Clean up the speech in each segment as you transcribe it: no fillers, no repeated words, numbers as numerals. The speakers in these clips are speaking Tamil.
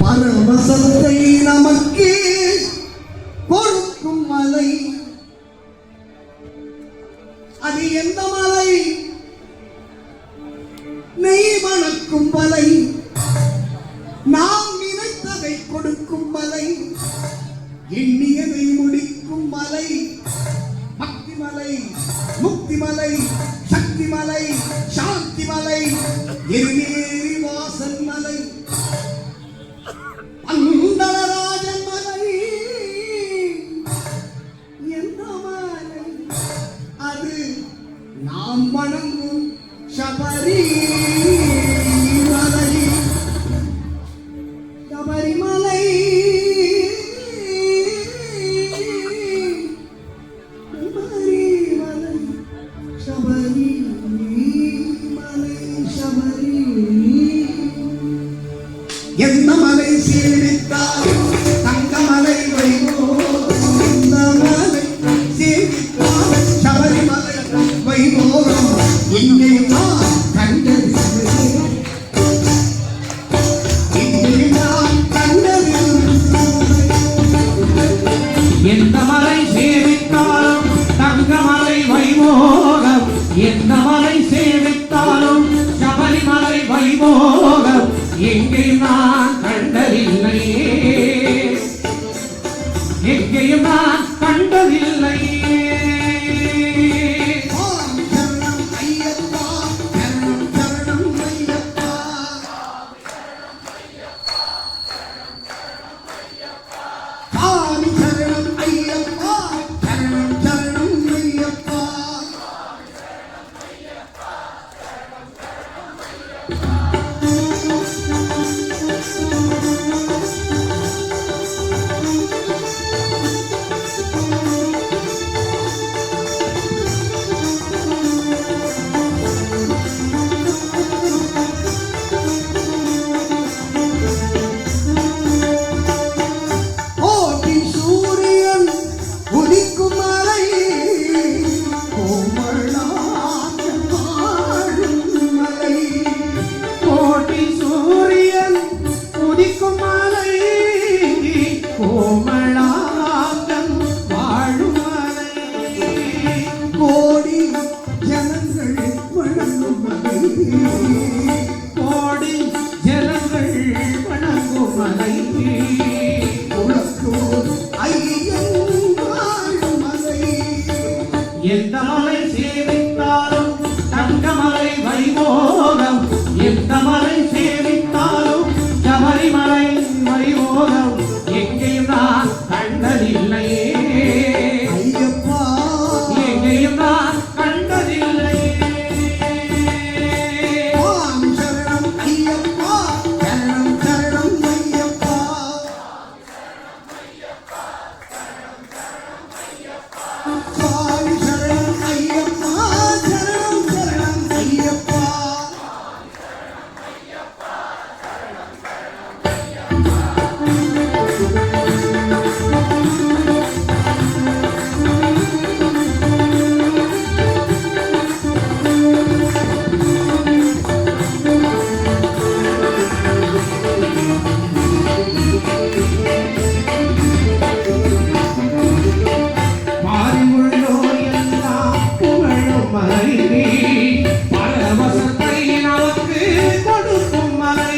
பரவசத்தை நமக்கு கொடுக்கும் மலை. அது எந்த மலை? நெய் மணக்கும் மலை, நாம் நினைத்ததை கொடுக்கும் மலை, எண்ணியதை முடிக்கும் மலை. பக்தி மலை, முக்தி மலை, சக்தி மலை, சாந்தி மலை, எரிநேரி வாசன் மலை, பந்தளராஜன் மலை. எந்த மலை? அது நாம் வணங்கும் சபரி மலை. சபரிமலை எந்த மலை சேவித்தால் தங்கமலை வைபோகம். எந்த மலை சேவித்தால் சபரிமலை வைபோகம். இங்கே நான் கண்டதில்லை, இங்கே நான் கண்டதில்லை. எந்த மலை சேவித்தாலும் தங்கமலை வைபோகம். எந்த மலை சேவித்தாலும் சபரிமலை வைபோகம். எங்கேயும் நான் கண்டதில்லையே, எங்கேயும் நான் கண்டதில்லையே. சரணம் ஐயப்பா, சரணம் சரணம் ஐயப்பா. சாமி சரணம் ஐயப்பா, சரணம் சரணம் ஐயப்பா. கோடி சூரியன் உதிக்கும் மலை, கோமளாக வாழும் மலை. கோடி சூரியன் உதிக்கும் மலை, கோமளாகம் வாழும் மலை. கோடி ஜனங்கள் வணங்கும் மலை, கோடி ஜனங்கள் வணங்கும் மலை. உலகோர் ஐயன் வாழும் மலை. எந்த மலை சேவித்தாலும் தங்கமலை வைபோகம். எந்த மலை சேவித்தாலும் சபரிமலை வைபோகம். எங்கேயும் நான் கண்டதில்லையே, ஐயப்பா எங்கேயும் நான் கண்டதில்லையே. சுவாமி சரணம் ஐயப்பா, சரணம் சரணம் ஐயப்பா. சுவாமி சரணம் ஐயப்பா, சரணம் சரணம் ஐயப்பா. மாறியுள்ளோர் எல்லாம் புகழும் மலை, பரவசத்தை நமக்கு கொடுக்கும் மலை.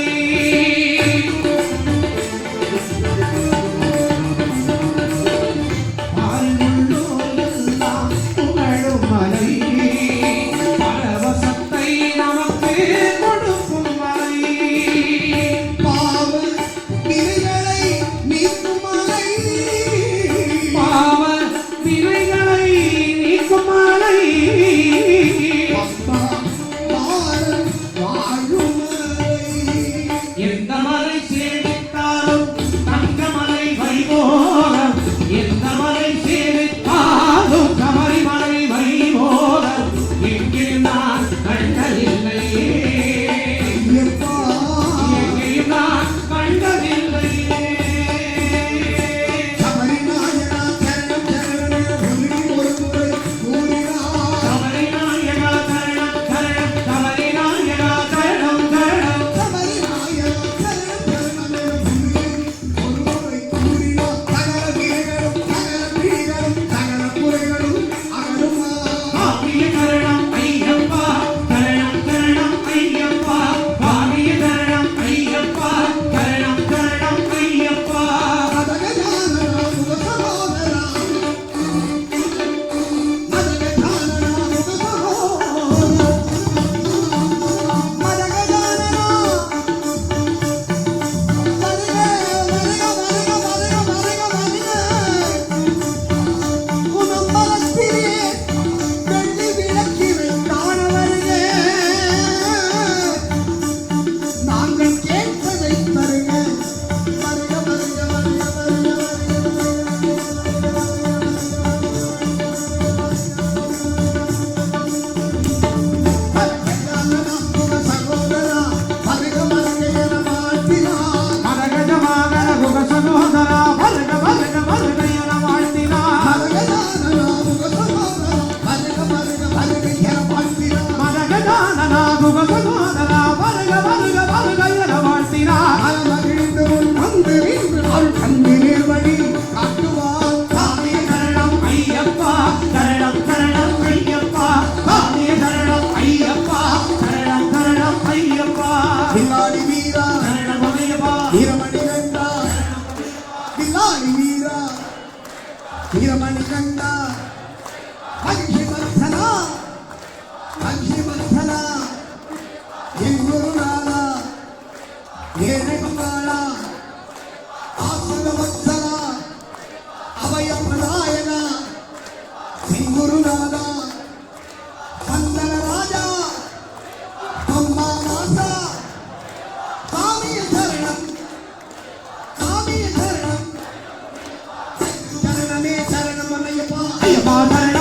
மாறியுள்ளோர் எல்லாம் புகழும் மலை, பரவசத்தை நமக்கு கொடுக்கும் மலை. பாவ வினைகளை நீக்கும் மலை, பாவ வினைகளை நீக்கும் மலை. பக்தா பாரன் வாழும் மலை. எந்த மலை சேவித்தாலும் தங்கமலை வைபோகம். எந்த மலை சேவித்தாலும் சபரிமலை வைபோகம். எங்கேயும் நான் கண்டதில்லையே, ஐயப்பா எங்கேயும் நான் கண்டதில்லையே. சபரிநாயகா சரணம் சரணம் சொல்லி ஒரு முறை கூறினார். சபரிநாயகா சரணம் சரணம், சபரிநாயகா சரணம் சரணம். சபரிநாயகா சரணம் கண்டா அங்கிவர்த்தனா அங்கிவர்த்தனா என் குருநாதா ஏனெங்காளா ஆசனவத்சலா அபயப்பிரதாயனா என் குருநாதா வந்தன ராஜா அம்மா மாசா சாமிய சரணம் சாமிய சரணம் சரணமே சரணம் ஐயப்பா ஐயப்பா சரணம்